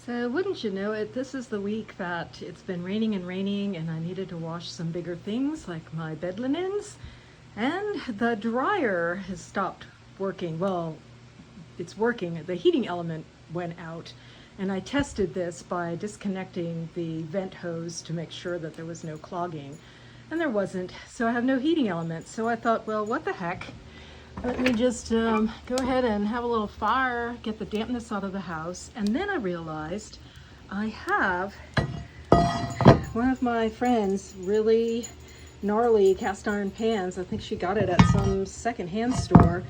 So wouldn't you know it, this is the week that it's been raining and raining and I needed to wash some bigger things like my bed linens, and the dryer has stopped working. Well, it's working. The heating element went out, and I tested this by disconnecting the vent hose to make sure that there was no clogging, and there wasn't. So I have no heating element. So I thought, well, what the heck? Let me just go ahead and have a little fire, get the dampness out of the house. And then I realized I have one of my friend's really gnarly cast iron pans. I think she got it at some secondhand store.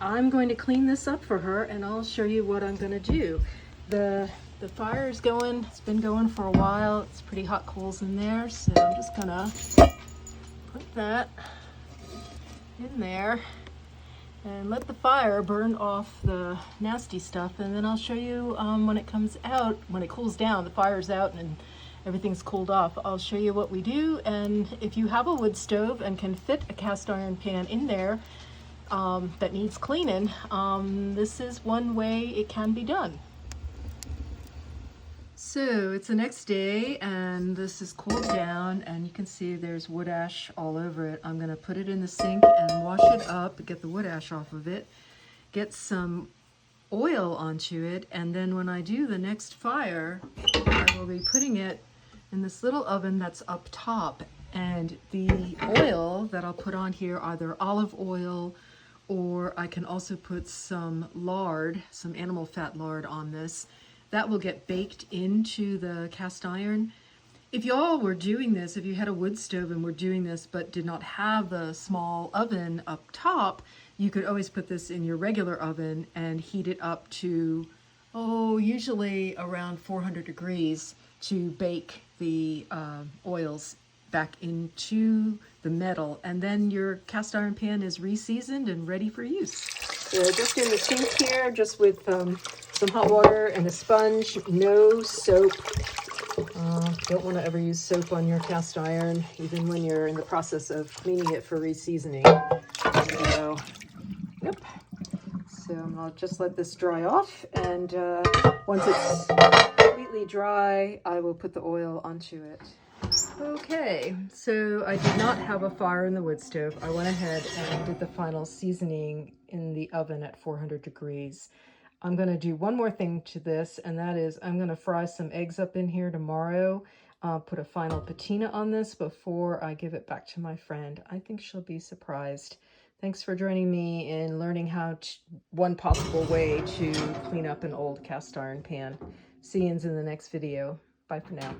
I'm going to clean this up for her and I'll show you what I'm going to do. The fire is going, it's been going for a while. It's pretty hot coals in there, so I'm just gonna put that in there and let the fire burn off the nasty stuff, and then I'll show you when it comes out, when it cools down, the fire's out and everything's cooled off, I'll show you what we do. And if you have a wood stove and can fit a cast iron pan in there that needs cleaning, this is one way it can be done. So it's the next day and this is cooled down and you can see there's wood ash all over it. I'm going to put it in the sink and wash it up, get the wood ash off of it, get some oil onto it, and then when I do the next fire, I will be putting it in this little oven that's up top. And the oil that I'll put on here, either olive oil, or I can also put some lard, some animal fat lard on this. That will get baked into the cast iron. If y'all were doing this, if you had a wood stove and were doing this but did not have the small oven up top, you could always put this in your regular oven and heat it up to, usually around 400 degrees to bake the oils back into the metal. And then your cast iron pan is re-seasoned and ready for use. So just in the sink here, just with some hot water and a sponge, no soap. Don't want to ever use soap on your cast iron, even when you're in the process of cleaning it for re-seasoning. So, yep. So I'll just let this dry off, and once it's completely dry, I will put the oil onto it. Okay, so I did not have a fire in the wood stove. I went ahead and did the final seasoning in the oven at 400 degrees. I'm going to do one more thing to this, and that is I'm going to fry some eggs up in here tomorrow. Put a final patina on this before I give it back to my friend. I think she'll be surprised. Thanks for joining me in learning one possible way to clean up an old cast iron pan. See you in the next video. Bye for now.